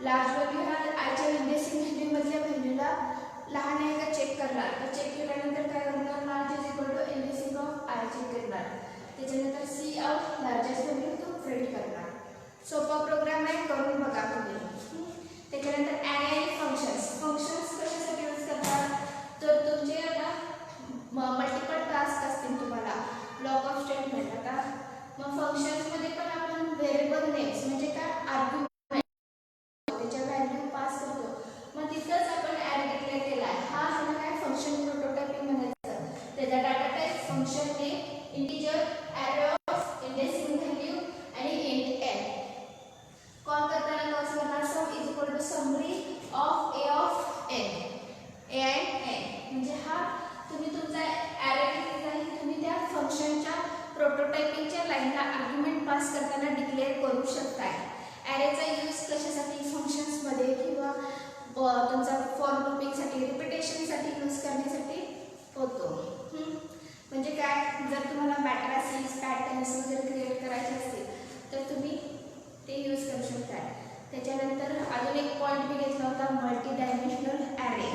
Large value हा आयच्या indexing व्हॅल्यूमधल्या व्हॅल्यूला लहान आहे का चेक करणार. तर चेक केल्यानंतर काय करणार, large is equal to indexing of i check करणार. त्याच्यानंतर सी ऑफ लार्जेस्ट व्हॅल्यू तो प्रिंट करणार. सोपा प्रोग्राम आहे, करून बघा तुम्ही. त्याच्यानंतर ॲरे आणि फंक्शन्स. फंक्शन्स कशासाठी यूज करतात, तर तुमचे आता मल्टिपल टास्क असतील तुम्हाला ब्लॉक ऑफ स्टेटमेंट. आता मग फंक्शन्समध्ये पण आपण व्हेरिएबल नेम्स म्हणजे काय आर्ग्युमेंट त्याच्या व्हॅल्यू पास करतो. मग तिथंच आपण ॲरे डिक्लेअर केला आहे. हा ह्याला काय फंक्शन प्रोटोटाइपिंग म्हणायचं. त्याचा data type function name integer array of indexing value आणि इंट एन. कॉल करताना कसं करणार, sum is equal to summary of a of n, a and n. म्हणजे हा तुम्ही तुमचा ॲरे डिक्लेअर तुम्ही त्या फंक्शनच्या प्रोटोटाइपिंगच्या लाईनला आर्ग्युमेंट पास करताना डिक्लेअर करू शकताय. ॲरेचा यूज कशासाठी, फंक्शन्समध्ये किंवा तुमचा फॉर लूपिंगसाठी रिपिटेशनसाठी यूज करण्यासाठी होतो. म्हणजे काय, जर तुम्हाला मॅट्रिसेस पॅटर्न्स वगैरे क्रिएट करायचे असतील तर तुम्ही ते यूज करू शकता. त्याच्यानंतर अजून एक पॉईंट मी घेतला होता, multi dimensional array.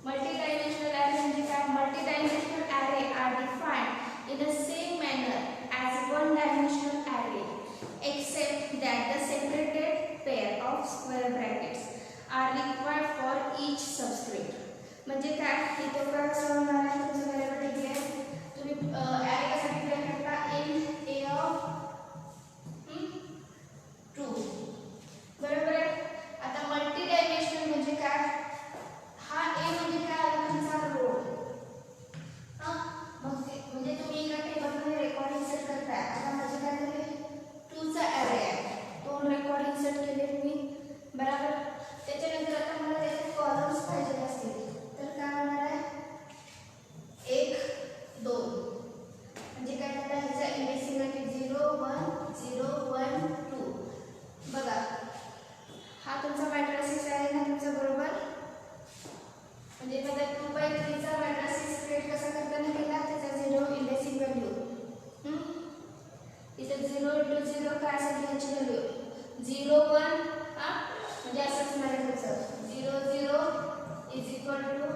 Multi-dimensional array म्हणजे काय, multi-dimensional array are defined in the same manner as one-dimensional array except that the separated pair of square brackets are required for each subscript. म्हणजे काय, इथे कसं होणार आहे, तुमचं व्हेरिएबल डिक्लेअर तुम्ही array कसा डिक्लेअर करता, इन a of 2. बरोबर आहे. आता मल्टी-डायमेन्शनल म्हणजे काय, हा ए म्हणजे काय आला तुमचा रो. मग म्हणजे तुम्ही एका टेबलमध्ये रेकॉर्ड इन्सर्ट करताय. आता माझे काय झाले, 2 चा ॲरे आहे, 2 रेकॉर्ड इन्सर्ट केले मी. बरोबर. त्याच्यानंतर आता मला त्याचे कॉलम्स पाहिजे असतील तर काय होणार आहे, 1 2 म्हणजे काय झालं, ह्याचा इंडेक्सिंग आहे 0 1 0 1 2. बघा हा तुमचा मॅट्रिसेस आहे ना तुमचा, बरोबर. म्हणजे बघा 2/3 चा मॅट्रिसेस क्रिएट कसा करताना केला, त्याचा 0 इंडेक्सिंग व्हॅल्यू. इथे 0 × 0 काय असेल त्याची व्हॅल्यू 0 1. म्हणजे असंच म्हणायचं 0 0 इज इक्वल टू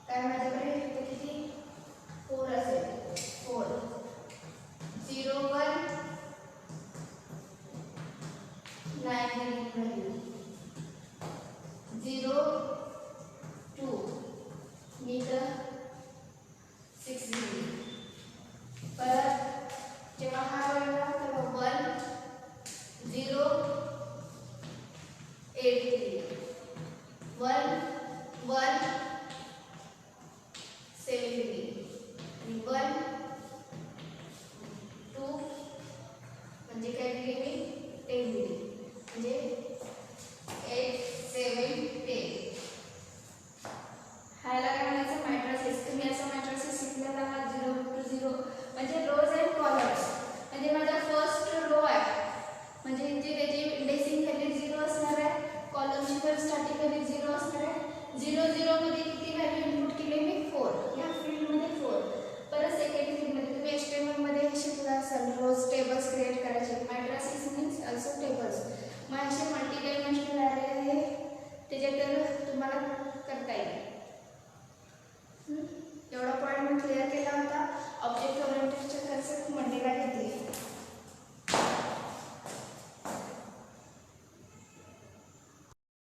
काय, माझ्याकडे इथे किती 4 असेल, 4 0 1 9 व्हॅल्यू 0 2 मीटर 6 डिग्री. परत जेव्हा हा वेळेला तेव्हा 1 0 8 डिग्री 1 1 7 डिग्री आणि 1 2 म्हणजे काय डिग्री मी 10 डिग्री म्हणजे 8 7 10. ह्याला काय म्हणायचं, मॅट्रिसेस. तुम्ही असं मॅट्रिसेस शिकलेला आहात 0 × 0 म्हणजे रोज अँड कॉलम्स. म्हणजे माझा फर्स्ट रो आहे म्हणजे जे त्याची इंडेक्सिंग व्हॅल्यू 0 असणार आहे, कॉलमची पण स्टार्टिंग व्हॅल्यू 0 असणार आहे. 0 0 मध्ये किती व्हॅल्यू इनपुट केले मी 4.